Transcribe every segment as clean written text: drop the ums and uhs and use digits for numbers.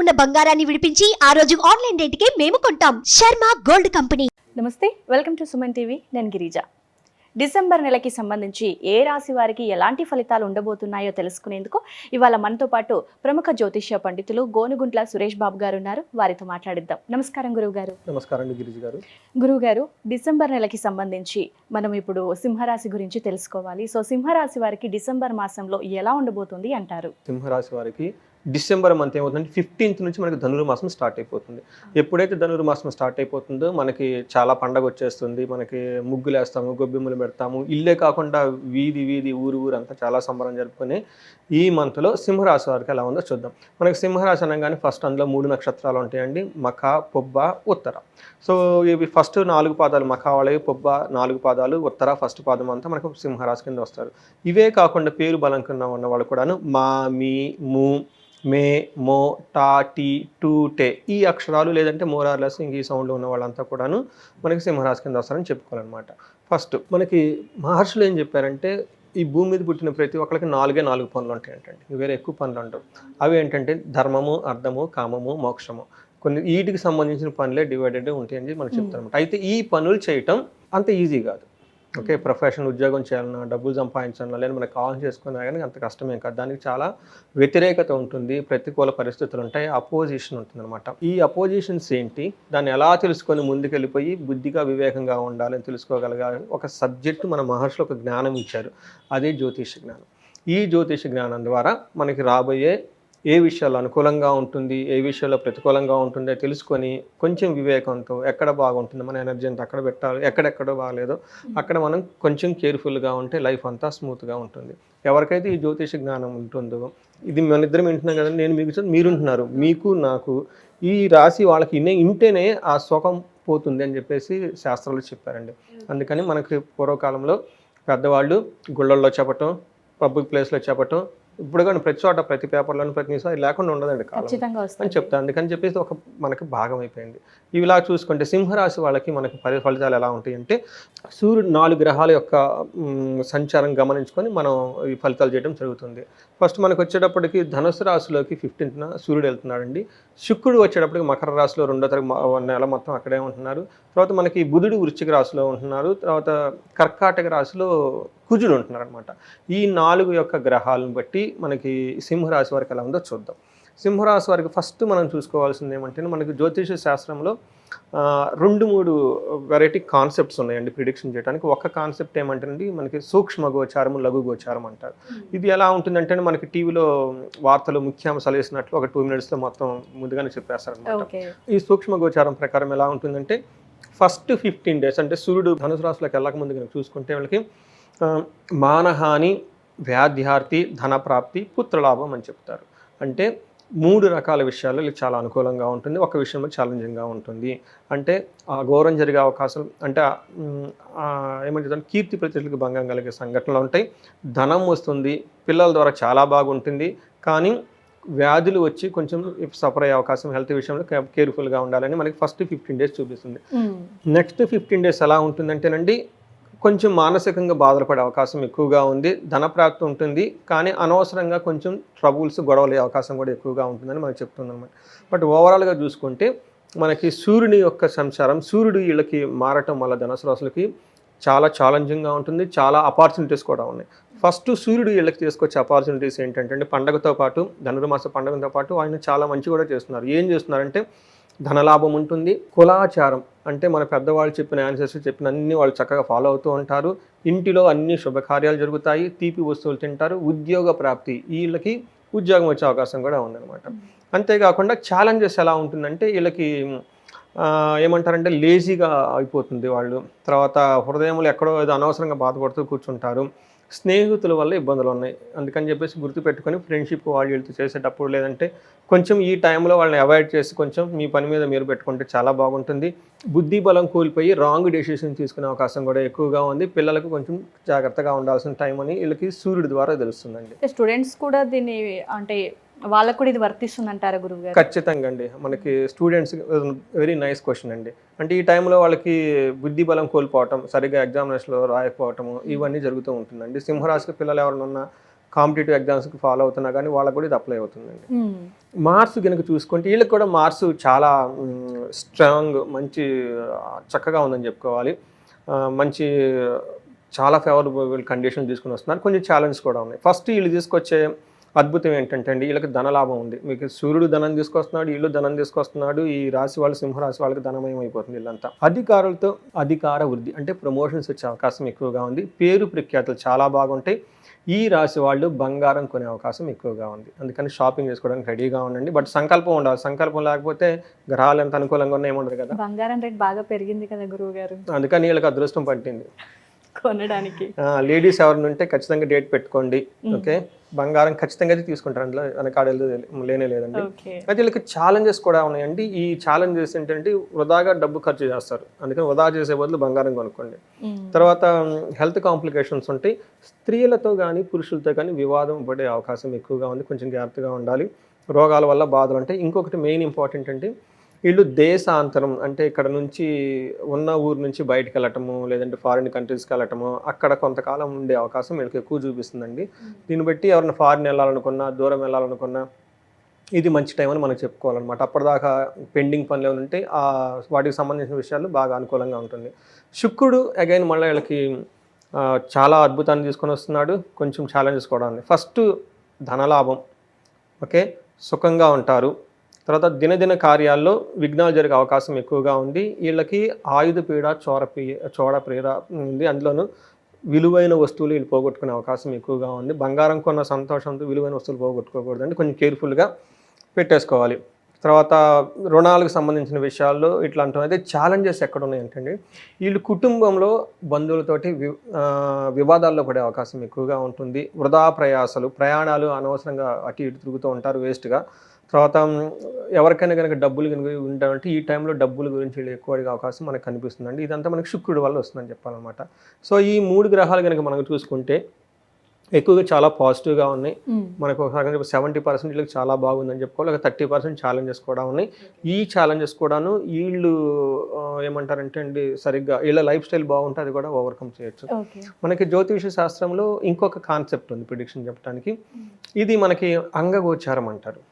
ఉన్న బంగారాన్ని విడిపించి ఆ రోజు ఆన్లైన్ రేటుకే మేము కొంటాం. Sharma gold company. నమస్తే, వెల్కమ్ టు సుమన్ టీవీ. నేను గిరిజ. డిసెంబర్ నెలకి సంబంధించి ఏ రాశి వారికి ఎలాంటి ఫలితాలు ఉండబోతున్నాయో తెలుసుకునేందుకు ఇవాళ మనతో పాటు ప్రముఖ జ్యోతిష్య పండితులు గోనుగుంట్ల సురేష్ బాబు గారు ఉన్నారు. వారితో మాట్లాడిద్దాం. నమస్కారం గురువు గారు. నమస్కారం గిరిజ గారు. గురువు గారు, డిసెంబర్ నెలకి సంబంధించి మనం ఇప్పుడు సింహరాశి గురించి తెలుసుకోవాలి. సో సింహరాశి వారికి డిసెంబర్ మాసంలో ఎలా ఉండబోతుంది అంటారు? సింహరాశి వారికి డిసెంబర్ మంత్ ఏమవుతుందంటే 15th నుంచి మనకి ధనుర్మాసం స్టార్ట్ అయిపోతుంది. ఎప్పుడైతే ధనుర్మాసం స్టార్ట్ అయిపోతుందో మనకి చాలా పండగ వచ్చేస్తుంది. మనకి ముగ్గులు వేస్తాము, గొబ్బెమ్మలు పెడతాము. ఇల్లే కాకుండా వీధి ఊరు అంతా చాలా సంబరం జరుపుకొని ఈ మంత్లో సింహరాశి వారికి ఎలా ఉందో చూద్దాం. మనకి సింహరాశి అనగానే ఫస్ట్ అందులో 3 నక్షత్రాలు ఉంటాయండి: మఖ, పొబ్బ, ఉత్తర. సో ఇవి ఫస్ట్ 4 పాదాలు మఖ వాళ్ళవి, పొబ్బ 4 పాదాలు, ఉత్తర ఫస్ట్ పాదం అంతా మనకు సింహరాశి కింద వస్తారు. ఇవే కాకుండా పేరు బలం కింద ఉన్న వాళ్ళు కూడాను మా, మీ, ము, మే, మో, టా, టీ, టూ, టే ఈ అక్షరాలు లేదంటే మోరార్లెస్ ఇంక ఈ సౌండ్లో ఉన్న వాళ్ళంతా కూడాను మనకి సింహరాశి కింద వస్తారని చెప్పుకోవాలన్నమాట. ఫస్ట్ మనకి మహర్షులు ఏం చెప్పారంటే ఈ భూమి మీద పుట్టిన ప్రతి ఒక్కరికి 4 పనులు ఉంటాయి ఏంటంటే, వేరే ఎక్కువ పనులు ఉండవు. అవి ఏంటంటే ధర్మము, అర్థము, కామము, మోక్షము. కొన్ని వీటికి సంబంధించిన పనులే డివైడెడ్ ఉంటాయని మనకు చెప్తారనమాట. అయితే ఈ పనులు చేయటం అంత ఈజీ కాదు. ఓకే, ప్రొఫెషన్ ఉద్యోగం చేయాలన్నా, డబ్బులు సంపాదించాలన్నా, లేదా మనకు కాల్ చేసుకున్నా కానీ అంత కష్టమేం కాదు. దానికి చాలా వ్యతిరేకత ఉంటుంది, ప్రతికూల పరిస్థితులు ఉంటాయి, అపోజిషన్ ఉంటుందన్నమాట. ఈ అపోజిషన్స్ ఏంటి, దాన్ని ఎలా తెలుసుకొని ముందుకెళ్ళిపోయి బుద్ధిగా వివేకంగా ఉండాలని తెలుసుకోగలగాలని ఒక సబ్జెక్టు మన మహర్షులు ఒక జ్ఞానం ఇచ్చారు. అదే జ్యోతిష జ్ఞానం. ఈ జ్యోతిష జ్ఞానం ద్వారా మనకి రాబోయే ఏ విషయాల్లో అనుకూలంగా ఉంటుంది, ఏ విషయాల్లో ప్రతికూలంగా ఉంటుందో తెలుసుకొని కొంచెం వివేకంతో ఎక్కడ బాగుంటుందో మన ఎనర్జీ అంతా అక్కడ పెట్టాలి, ఎక్కడెక్కడో బాగలేదో అక్కడ మనం కొంచెం కేర్ఫుల్గా ఉంటే లైఫ్ అంతా స్మూత్గా ఉంటుంది. ఎవరికైతే ఈ జ్యోతిష జ్ఞానం ఉంటుందో, ఇది మన ఇద్దరం వింటున్నాం కదండి, నేను మీకు మీరుంటున్నారు, మీకు నాకు ఈ రాశి వాళ్ళకి ఇంటేనే ఆ సుఖం పోతుంది అని చెప్పేసి శాస్త్రాలు చెప్పారండి. అందుకని మనకి పూర్వకాలంలో పెద్దవాళ్ళు గుళ్ళల్లో చెప్పటం, పబ్లిక్ ప్లేస్లో చెప్పటం, ఇప్పుడు కానీ ప్రతి చోట ప్రతి పేపర్లోని ప్రతి న్యూస్ లేకుండా ఉండదండి కాలం అని చెప్తాను. అందుకని చెప్పేసి ఒక మనకి భాగం అయిపోయింది. ఇవిలా చూసుకుంటే సింహరాశి వాళ్ళకి మనకి ఫలితాలు ఎలా ఉంటాయి అంటే, సూర్యుడు 4 గ్రహాల యొక్క సంచారం గమనించుకొని మనం ఈ ఫలితాలు చేయడం జరుగుతుంది. ఫస్ట్ మనకు వచ్చేటప్పటికి ధనుసు రాశిలోకి 15th సూర్యుడు వెళ్తున్నాడండి. శుక్రుడు వచ్చేటప్పటికి మకర రాశిలో 2వ తారీఖు నెల మొత్తం అక్కడే ఉంటున్నారు. తర్వాత మనకి బుధుడు వృశ్చిక రాశిలో ఉంటున్నారు. తర్వాత కర్కాటక రాశిలో కుజుడు ఉంటున్నారు అనమాట. ఈ 4 యొక్క గ్రహాలను బట్టి మనకి సింహరాశి వారికి ఎలా ఉందో చూద్దాం. సింహరాశి వారికి ఫస్ట్ మనం చూసుకోవాల్సింది ఏమంటే, మనకి జ్యోతిష శాస్త్రంలో 2-3 వెరైటీ కాన్సెప్ట్స్ ఉన్నాయండి ప్రిడిక్షన్ చేయడానికి. ఒక కాన్సెప్ట్ ఏమంటేనండి, మనకి సూక్ష్మ గోచారము, లఘు గోచారం అంటారు. ఇది ఎలా ఉంటుందంటే, మనకి టీవీలో వార్తలు ముఖ్యాంశాలు వేసినట్లు ఒక 2 minutesలో మొత్తం ముందుగానే చెప్పేస్తారు అనమాట. ఈ సూక్ష్మ గోచారం ప్రకారం ఎలా ఉంటుందంటే, ఫస్ట్ 15 days అంటే సూర్యుడు ధనుసు రాశిలోకి వెళ్ళక ముందు కనుక చూసుకుంటే వాళ్ళకి మానహాని, వ్యాధ్యార్థి, ధనప్రాప్తి, పుత్రలాభం అని చెప్తారు. అంటే 3 రకాల విషయాల్లో ఇది చాలా అనుకూలంగా ఉంటుంది, ఒక విషయంలో ఛాలెంజింగ్గా ఉంటుంది. అంటే ఘోరం జరిగే అవకాశం, అంటే ఏమంటే కీర్తి ప్రతిష్టలకు భంగం కలిగే సంఘటనలు ఉంటాయి. ధనం వస్తుంది, పిల్లల ద్వారా చాలా బాగుంటుంది, కానీ వ్యాధులు వచ్చి కొంచెం సఫర్ అయ్యే అవకాశం, హెల్త్ విషయంలో కేర్ఫుల్గా ఉండాలని మనకి ఫస్ట్ 15 days చూపిస్తుంది. నెక్స్ట్ 15 days ఎలా ఉంటుందంటేనండి, కొంచెం మానసికంగా బాధపడే అవకాశం ఎక్కువగా ఉంది, ధనప్రాప్తి ఉంటుంది, కానీ అనవసరంగా కొంచెం ట్రబుల్స్, గొడవలే అవకాశం కూడా ఎక్కువగా ఉంటుందని మనకు చెప్తుందన్నమాట. బట్ ఓవరాల్గా చూసుకుంటే మనకి సూర్యుని యొక్క సంచారం, సూర్యుడు వీళ్ళకి మారటం వల్ల ధనుసు రాశులకి చాలా ఛాలెంజింగ్గా ఉంటుంది, చాలా ఆపర్చునిటీస్ కూడా ఉన్నాయి. ఫస్ట్ సూర్యుడు వీళ్ళకి తీసుకొచ్చే ఆపర్చునిటీస్ ఏంటంటే, పండగతో పాటు ధనుర్మాస పండుగతో పాటు ఆయన చాలా మంచి కూడా చేస్తున్నారు. ఏం చేస్తున్నారంటే, ధనలాభం ఉంటుంది, కులాచారం అంటే మన పెద్దవాళ్ళు చెప్పిన ఆన్సర్స్ చెప్పిన అన్ని వాళ్ళు చక్కగా ఫాలో అవుతూ ఉంటారు, ఇంటిలో అన్ని శుభకార్యాలు జరుగుతాయి, తీపి వస్తువులు తింటారు, ఉద్యోగ ప్రాప్తి, వీళ్ళకి ఉద్యోగం వచ్చే అవకాశం కూడా ఉందన్నమాట. అంతేకాకుండా ఛాలెంజెస్ ఎలా ఉంటుందంటే, వీళ్ళకి ఏమంటారంటే లేజీగా అయిపోతుంది వాళ్ళు. తర్వాత హృదయంలో ఎక్కడో ఏదో అనవసరంగా బాధపడుతూ కూర్చుంటారు. స్నేహితుల వల్ల ఇబ్బందులు ఉన్నాయి, అందుకని చెప్పేసి గుర్తుపెట్టుకొని ఫ్రెండ్షిప్ వాళ్ళు చేసేటప్పుడు, లేదంటే కొంచెం ఈ టైంలో వాళ్ళని అవాయిడ్ చేసి కొంచెం మీ పని మీద మీరు పెట్టుకుంటే చాలా బాగుంటుంది. బుద్ధి బలం కోల్పోయి రాంగ్ డెసిషన్ తీసుకునే అవకాశం కూడా ఎక్కువగా ఉంది. పిల్లలకు కొంచెం జాగ్రత్తగా ఉండాల్సిన టైం అని వీళ్ళకి సూర్యుడి ద్వారా తెలుస్తుందండి. స్టూడెంట్స్ కూడా దీన్ని అంటే వాళ్ళకు కూడా ఇది వర్తిస్తుంది అంటారా గురువు గారు? ఖచ్చితంగా అండి. మనకి స్టూడెంట్స్ వెరీ నైస్ క్వశ్చన్ అండి. అంటే ఈ టైంలో వాళ్ళకి బుద్ధి బలం కోల్పోవటం, సరిగ్గా ఎగ్జామినేషన్లో రాయకపోవటము, ఇవన్నీ జరుగుతూ ఉంటుందండి. సింహరాశికి పిల్లలు ఎవరైనా కాంపిటేటివ్ ఎగ్జామ్స్కి ఫాలో అవుతున్నా కానీ వాళ్ళకు కూడా ఇది అప్లై అవుతుందండి. మార్స్ కనుక చూసుకుంటే వీళ్ళకి కూడా మార్స్ చాలా స్ట్రాంగ్, మంచి చక్కగా ఉందని చెప్పుకోవాలి. మంచి చాలా ఫేవరబుల్ కండిషన్ తీసుకుని వస్తున్నారు. కొంచెం ఛాలెంజ్ కూడా ఉన్నాయి. ఫస్ట్ వీళ్ళు తీసుకొచ్చే అద్భుతం ఏంటంటే అండి, వీళ్ళకి ధనలాభం ఉంది. మీకు సూర్యుడు ధనం తీసుకొస్తున్నాడు, వీళ్ళు ధనం తీసుకొస్తున్నాడు. ఈ రాశి వాళ్ళు, సింహరాశి వాళ్ళకి ధనమయం అయిపోతుంది వీళ్ళంతా. అధికారులతో అధికార వృద్ధి అంటే ప్రమోషన్స్ వచ్చే అవకాశం ఎక్కువగా ఉంది. పేరు ప్రఖ్యాతులు చాలా బాగుంటాయి. ఈ రాశి వాళ్ళు బంగారం కొనే అవకాశం ఎక్కువగా ఉంది. అందుకని షాపింగ్ చేసుకోవడానికి రెడీగా ఉండండి. బట్ సంకల్పం ఉండాలి. సంకల్పం లేకపోతే గ్రహాలు ఎంత అనుకూలంగా ఉన్నాయి ఏముండదు కదా. బంగారం రేట్ బాగా పెరిగింది కదా గురువు గారు, అందుకని వీళ్ళకి అదృష్టం పట్టింది కొనడానికి. లేడీస్ ఎవరిని ఉంటే ఖచ్చితంగా డేట్ పెట్టుకోండి. ఓకే, బంగారం ఖచ్చితంగా అయితే తీసుకుంటారు. అందులో వెనకాడేది లేనే లేదండి. అయితే వీళ్ళకి ఛాలెంజెస్ కూడా ఉన్నాయండి. ఈ ఛాలెంజెస్ ఏంటంటే వృధాగా డబ్బు ఖర్చు చేస్తారు. అందుకని వృధా చేసే బదులు బంగారం కొనుక్కోండి. తర్వాత హెల్త్ కాంప్లికేషన్స్ ఉంటాయి. స్త్రీలతో కానీ పురుషులతో కానీ వివాదం పడే అవకాశం ఎక్కువగా ఉంది. కొంచెం జాగ్రత్తగా ఉండాలి. రోగాల వల్ల బాధలు ఉంటాయి. ఇంకొకటి మెయిన్ ఇంపార్టెంట్ అంటే వీళ్ళు దేశాంతరం అంటే ఇక్కడ నుంచి ఉన్న ఊరు నుంచి బయటకు వెళ్ళటము, లేదంటే ఫారిన్ కంట్రీస్కి వెళ్ళటము, అక్కడ కొంతకాలం ఉండే అవకాశం వీళ్ళకి ఎక్కువ చూపిస్తుందండి. దీన్ని బట్టి ఎవరైనా ఫారిన్ వెళ్ళాలనుకున్నా, దూరం వెళ్ళాలనుకున్నా ఇది మంచి టైం అని మనం చెప్పుకోవాలన్నమాట. అప్పటిదాకా పెండింగ్ పనులు ఏమైనా ఉంటే వాటికి సంబంధించిన విషయాలు బాగా అనుకూలంగా ఉంటుంది. శుక్రుడు అగైన్ మళ్ళీ వీళ్ళకి చాలా అద్భుతాన్ని తీసుకొని వస్తున్నాడు. కొంచెం ఛాలెంజెస్ కూడా ఉన్నాయి. ఫస్ట్ ధనలాభం, ఓకే, సుఖంగా ఉంటారు. తర్వాత దినదిన కార్యాల్లో విఘ్నాలు జరిగే అవకాశం ఎక్కువగా ఉంది. వీళ్ళకి ఆయుధ పీడ, చోడ పీడ ఉంది. అందులోనూ విలువైన వస్తువులు వీళ్ళు పోగొట్టుకునే అవకాశం ఎక్కువగా ఉంది. బంగారం కొన్న సంతోషంతో విలువైన వస్తువులు పోగొట్టుకోకూడదండి. కొంచెం కేర్ఫుల్గా పెట్టేసుకోవాలి. తర్వాత రుణాలకు సంబంధించిన విషయాల్లో ఇట్లాంటివి అయితే ఛాలెంజెస్ ఎక్కడ ఉన్నాయంటే వీళ్ళు కుటుంబంలో బంధువులతోటి వివాదాల్లో పడే అవకాశం ఎక్కువగా ఉంటుంది. వృధా ప్రయాణాలు అనవసరంగా అటు ఇటు తిరుగుతూ ఉంటారు వేస్ట్గా. తర్వాత ఎవరికైనా కనుక డబ్బులు కనుక ఉంటామంటే ఈ టైంలో డబ్బుల గురించి వీళ్ళు ఎక్కువ అడిగే అవకాశం మనకు కనిపిస్తుందండి. ఇదంతా మనకి శుక్రుడి వల్ల వస్తుందని చెప్పాలన్నమాట. సో ఈ 3 గ్రహాలు కనుక మనం చూసుకుంటే ఎక్కువగా చాలా పాజిటివ్గా ఉన్నాయి. మనకు ఒకసారి 70% వీళ్ళకి చాలా బాగుందని చెప్పుకోవాలి. ఒక 30% ఛాలెంజెస్ కూడా ఉన్నాయి. ఈ ఛాలెంజెస్ కూడాను వీళ్ళు ఏమంటారంటే అండి, సరిగ్గా వీళ్ళ లైఫ్ స్టైల్ బాగుంటే అది కూడా ఓవర్కమ్ చేయొచ్చు. మనకి జ్యోతిష శాస్త్రంలో ఇంకొక కాన్సెప్ట్ ఉంది ప్రిడిక్షన్ చెప్పడానికి. ఇది మనకి అంగగోచారం అంటారు.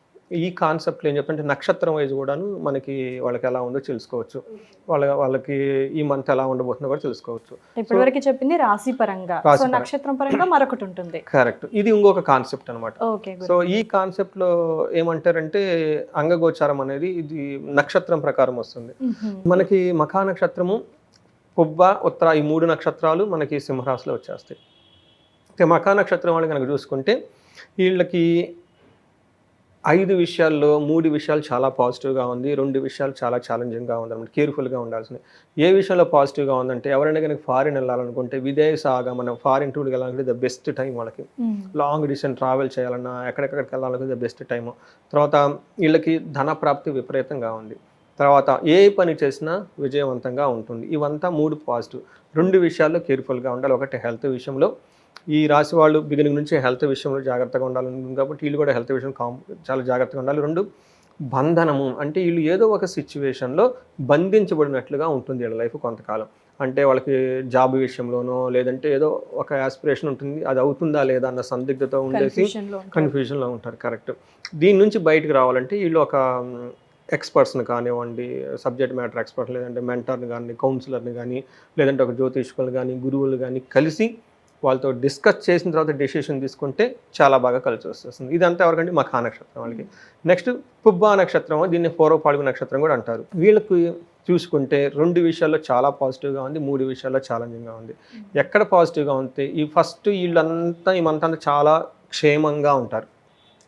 ఈ కాన్సెప్ట్లో ఏం చెప్తుంటే నక్షత్రం వైజ్ కూడాను మనకి వాళ్ళకి ఎలా ఉందో తెలుసుకోవచ్చు. వాళ్ళకి ఈ మంత్ ఎలా ఉండబోతుందో కూడా తెలుసుకోవచ్చు. ఇప్పటివరకు చెప్పింది రాశి పరంగా, నక్షత్రం పరంగా మరొకటి ఉంటుంది. కరెక్ట్, ఇది ఇంకొక కాన్సెప్ట్ అనమాట. సో ఈ కాన్సెప్ట్లో ఏమంటారంటే అంగగోచారం అనేది ఇది నక్షత్రం ప్రకారం వస్తుంది. మనకి మఖా నక్షత్రము, పుబ్బ, ఉత్తర ఈ 3 నక్షత్రాలు మనకి సింహరాశిలో వచ్చేస్తాయి. మఖా నక్షత్రం వాళ్ళు కనుక చూసుకుంటే వీళ్ళకి 5 విషయాల్లో 3 విషయాలు చాలా పాజిటివ్గా ఉంది, 2 విషయాలు చాలా ఛాలెంజింగ్గా ఉంది అనమాట. కేర్ఫుల్గా ఉండాల్సింది. ఏ విషయంలో పాజిటివ్గా ఉందంటే ఎవరైనా కనుక ఫారిన్ వెళ్ళాలనుకుంటే, విదేశాగా మనం ఫారిన్ టూర్కి వెళ్ళాలంటే ద బెస్ట్ టైం వాళ్ళకి. లాంగ్ డిస్టెన్స్ ట్రావెల్ చేయాలన్నా, ఎక్కడెక్కడికి వెళ్ళాలనుకుంటే ద బెస్ట్ టైము. తర్వాత వీళ్ళకి ధన ప్రాప్తి విపరీతంగా ఉంది. తర్వాత ఏ పని చేసినా విజయవంతంగా ఉంటుంది. ఇవంతా 3 పాజిటివ్. 2 విషయాల్లో కేర్ఫుల్గా ఉండాలి. ఒకటి హెల్త్ విషయంలో, ఈ రాశి వాళ్ళు బిగినింగ్ నుంచి హెల్త్ విషయంలో జాగ్రత్తగా ఉండాలనుకుంది కాబట్టి వీళ్ళు కూడా హెల్త్ విషయం చాలా జాగ్రత్తగా ఉండాలి. 2 బంధనము అంటే వీళ్ళు ఏదో ఒక సిచ్యువేషన్లో బంధించబడినట్లుగా ఉంటుంది వీళ్ళ లైఫ్ కొంతకాలం. అంటే వాళ్ళకి జాబ్ విషయంలోనో లేదంటే ఏదో ఒక యాస్పిరేషన్ ఉంటుంది, అది అవుతుందా లేదా అన్న సందిగ్ధత ఉండేసి కన్ఫ్యూజన్లో ఉంటారు. కరెక్ట్. దీని నుంచి బయటకు రావాలంటే వీళ్ళు ఒక ఎక్స్పర్ట్స్ని కానివ్వండి, సబ్జెక్ట్ మ్యాటర్ ఎక్స్పర్ట్, లేదంటే మెంటర్ని కానీ, కౌన్సిలర్ని కానీ, లేదంటే ఒక జ్యోతిష్కులు కానీ, గురువులు కానీ కలిసి వాళ్ళతో డిస్కస్ చేసిన తర్వాత డెసిషన్ తీసుకుంటే చాలా బాగా కలిసి వస్తుంది. ఇదంతా ఎవరికంటే మఖా నక్షత్రం వాళ్ళకి. నెక్స్ట్ పుబ్బా నక్షత్రం, దీన్ని పూర్వపాల్గు నక్షత్రం కూడా అంటారు. వీళ్ళకి చూసుకుంటే 2 విషయాల్లో చాలా పాజిటివ్గా ఉంది, 3 విషయాల్లో ఛాలెంజింగ్గా ఉంది. ఎక్కడ పాజిటివ్గా ఉంటే ఈ ఫస్ట్ వీళ్ళంతా ఈ మంత్ అంతా చాలా క్షేమంగా ఉంటారు.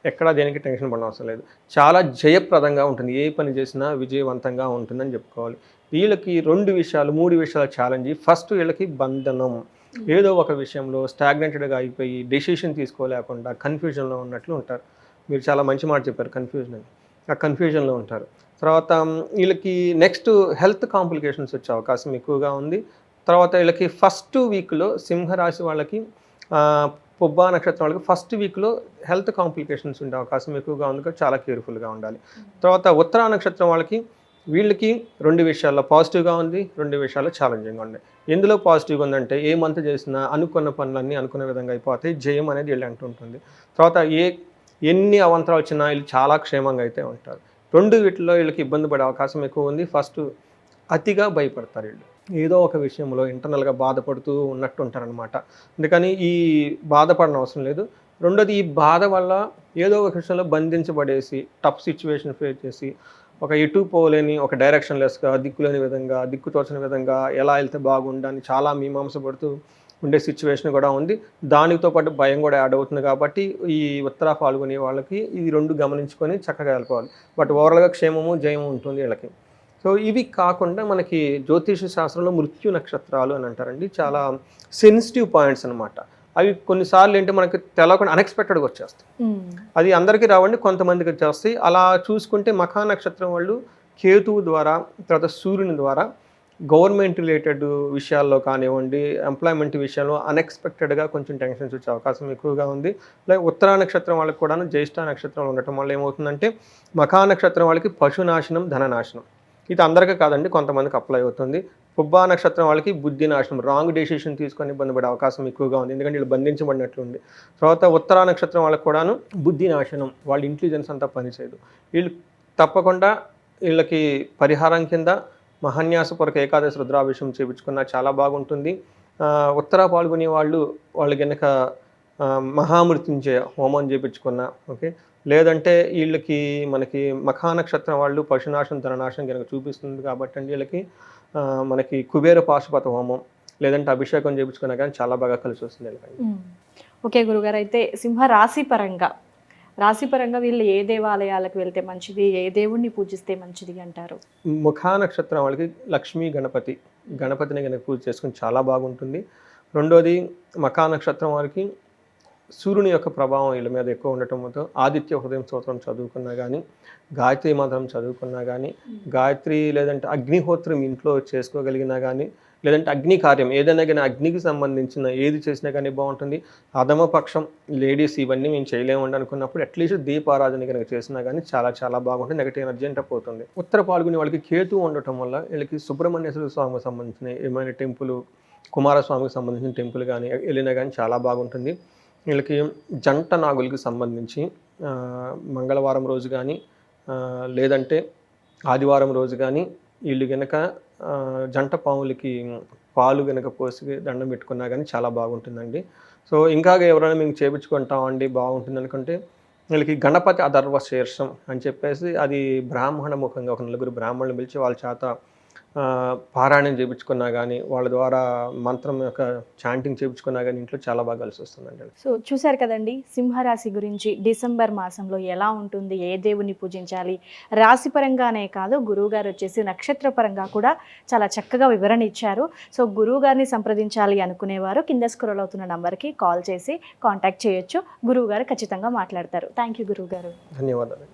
ఎక్కడ దేనికి టెన్షన్ పడిన అవసరం లేదు. చాలా జయప్రదంగా ఉంటుంది. ఏ పని చేసినా విజయవంతంగా ఉంటుందని చెప్పుకోవాలి. వీళ్ళకి 2 విషయాలు 3 విషయాల ఛాలెంజ్. ఫస్ట్ వీళ్ళకి బంధనం, ఏదో ఒక విషయంలో స్టాగ్నెంటెడ్గా అయిపోయి డెసిషన్ తీసుకోలేకుండా కన్ఫ్యూజన్లో ఉన్నట్లు ఉంటారు. మీరు చాలా మంచి మాట చెప్పారు, కన్ఫ్యూజన్ అని. ఆ కన్ఫ్యూజన్లో ఉంటారు. తర్వాత వీళ్ళకి నెక్స్ట్ హెల్త్ కాంప్లికేషన్స్ వచ్చే అవకాశం ఎక్కువగా ఉంది. తర్వాత వీళ్ళకి ఫస్ట్ వీక్లో సింహరాశి వాళ్ళకి, పుబ్బా నక్షత్రం వాళ్ళకి ఫస్ట్ వీక్లో హెల్త్ కాంప్లికేషన్స్ ఉండే అవకాశం ఎక్కువగా ఉంది. చాలా కేర్ఫుల్గా ఉండాలి. తర్వాత ఉత్తరా నక్షత్రం వాళ్ళకి వీళ్ళకి 2 విషయాల్లో పాజిటివ్గా ఉంది, 2 విషయాల్లో ఛాలెంజింగ్గా ఉంది. ఎందులో పాజిటివ్గా ఉందంటే ఏ మంత్ చేసినా అనుకున్న పనులన్నీ అనుకున్న విధంగా అయిపోతాయి, జయం అనేది వీళ్ళు అంటుంటుంది. తర్వాత ఎన్ని అవాంతరాలు వచ్చినా వీళ్ళు చాలా క్షేమంగా అయితే ఉంటారు. 2 వీటిలో వీళ్ళకి ఇబ్బంది పడే అవకాశం ఎక్కువ ఉంది. ఫస్ట్ అతిగా భయపడతారు వీళ్ళు, ఏదో ఒక విషయంలో ఇంటర్నల్గా బాధపడుతూ ఉన్నట్టు ఉంటారనమాట. అందుకని ఈ బాధపడని అవసరం లేదు. రెండోది, ఈ బాధ వల్ల ఏదో ఒక విషయంలో బంధించబడేసి టఫ్ సిచ్యువేషన్ ఫేస్ చేసి ఒక ఎటు పోలేని, ఒక డైరెక్షన్లెస్గా, దిక్కులేని విధంగా, దిక్కు తోచని విధంగా ఎలా వెళ్తే బాగుండని చాలా మీమాంస పడుతూ ఉండే సిచ్యువేషన్ కూడా ఉంది. దానితో పాటు భయం కూడా యాడ్ అవుతుంది. కాబట్టి ఈ ఉత్తర పాల్గొనే వాళ్ళకి ఇది 2 గమనించుకొని చక్కగా వెళ్ళిపోవాలి. బట్ ఓవరాల్గా క్షేమము జయము ఉంటుంది వీళ్ళకి. సో ఇవి కాకుండా మనకి జ్యోతిష శాస్త్రంలో మృత్యు నక్షత్రాలు అని అంటారండి. చాలా సెన్సిటివ్ పాయింట్స్ అనమాట. అవి కొన్నిసార్లు ఏంటి మనకి తెలవకుండా అన్ఎక్స్పెక్టెడ్గా వచ్చేస్తాయి. అది అందరికీ రావండి, కొంతమందికి వచ్చేస్తాయి. అలా చూసుకుంటే మఖా నక్షత్రం వాళ్ళు కేతువు ద్వారా, తర్వాత సూర్యుని ద్వారా గవర్నమెంట్ రిలేటెడ్ విషయాల్లో కానివ్వండి, ఎంప్లాయ్మెంట్ విషయంలో అన్ఎక్స్పెక్టెడ్గా కొంచెం టెన్షన్స్ వచ్చే అవకాశం ఎక్కువగా ఉంది. అలాగే ఉత్తరా నక్షత్రం వాళ్ళకి కూడా జ్యేష్ఠ నక్షత్రం ఉండటం వల్ల ఏమవుతుందంటే మఖా నక్షత్రం వాళ్ళకి పశునాశనం, ధననాశనం. ఇది అందరికీ కాదండి, కొంతమందికి అప్లై అవుతుంది. పుబ్బా నక్షత్రం వాళ్ళకి బుద్ధి నాశనం, రాంగ్ డెసిషన్ తీసుకొని ఇబ్బంది పడే అవకాశం ఎక్కువగా ఉంది, ఎందుకంటే వీళ్ళు బంధించబడినట్లుంది. తర్వాత ఉత్తరా నక్షత్రం వాళ్ళకి కూడాను బుద్ధి నాశనం, వాళ్ళ ఇంటెలిజెన్స్ అంతా పనిచేయదు. వీళ్ళు తప్పకుండా వీళ్ళకి పరిహారం కింద మహాన్యాసపూర్వక ఏకాదశి రుద్రాభిషేకం చేయించుకున్నా చాలా బాగుంటుంది. ఉత్తరా పాల్గొనే వాళ్ళు కనుక మహామృత్యుంజయ హోమం చేయించుకున్నా ఓకే. లేదంటే వీళ్ళకి మనకి మఖా నక్షత్రం వాళ్ళు పశునాశనం, ధననాశనం కనుక చూపిస్తుంది కాబట్టి అండి వీళ్ళకి మనకి కుబేర పాశుపత హోమం లేదంటే అభిషేకం చేయించుకున్నా కానీ చాలా బాగా కలిసి వస్తుంది వీళ్ళకి. ఓకే గురుగారు, అయితే సింహ రాశి పరంగా వీళ్ళు ఏ దేవాలయాలకు వెళ్తే మంచిది, ఏ దేవుణ్ణి పూజిస్తే మంచిది అంటారు? ముఖా నక్షత్రం వాళ్ళకి లక్ష్మీ గణపతిని కనుక పూజ చేసుకుని చాలా బాగుంటుంది. రెండోది మఖా నక్షత్రం వారికి సూర్యుని యొక్క ప్రభావం వీళ్ళ మీద ఎక్కువ ఉండటంతో ఆదిత్య హృదయం స్తోత్రం చదువుకున్నా కానీ, గాయత్రి మంత్రం చదువుకున్నా కానీ, గాయత్రి లేదంటే అగ్నిహోత్రం ఇంట్లో చేసుకోగలిగినా కానీ, లేదంటే అగ్ని కార్యం ఏదైనా కానీ అగ్నికి సంబంధించిన ఏది చేసినా కానీ బాగుంటుంది. అధమపక్షం లేడీస్ ఇవన్నీ మేము చేయలేమండి అనుకున్నప్పుడు అట్లీస్ట్ దీపారాధన కనుక చేసినా కానీ చాలా చాలా బాగుంటుంది, నెగటివ్ ఎనర్జీ అంటే పోతుంది. ఉత్తర పాల్గొనే వాళ్ళకి కేతు ఉండటం వల్ల వీళ్ళకి సుబ్రహ్మణ్యేశ్వర స్వామికి సంబంధించిన ఏమైనా టెంపుల్, కుమారస్వామికి సంబంధించిన టెంపుల్ కానీ వెళ్ళినా కానీ చాలా బాగుంటుంది. వీళ్ళకి జంట నాగులకి సంబంధించి మంగళవారం రోజు కానీ లేదంటే ఆదివారం రోజు కానీ వీళ్ళు కనుక జంట పాములకి పాలు కనుక పోసి దండం పెట్టుకున్నా కానీ చాలా బాగుంటుందండి. సో ఇంకా ఎవరైనా మేము చేయించుకుంటామండి బాగుంటుంది అనుకుంటే వీళ్ళకి గణపతి అధర్వ శీర్షం అని చెప్పేసి అది బ్రాహ్మణ ముఖంగా ఒక 4 బ్రాహ్మణులు పిలిచి వాళ్ళ చేత పారాయణం చేయించుకున్నా కానీ, వాళ్ళ ద్వారా మంత్రం యొక్క చాంటింగ్ చేయించుకున్నా కానీ ఇంట్లో చాలా బాగా కలిసి వస్తుందండి. సో చూశారు కదండి, సింహరాశి గురించి డిసెంబర్ మాసంలో ఎలా ఉంటుంది, ఏ దేవుని పూజించాలి, రాశి పరంగానే కాదు గురువు గారు వచ్చేసి నక్షత్ర పరంగా కూడా చాలా చక్కగా వివరణ ఇచ్చారు. సో గురువు గారిని సంప్రదించాలి అనుకునేవారు కింద స్క్రోల్ అవుతున్న నంబర్కి కాల్ చేసి కాంటాక్ట్ చేయొచ్చు. గురువు గారు ఖచ్చితంగా మాట్లాడతారు. థ్యాంక్ యూ గురువు గారు. ధన్యవాదాలు.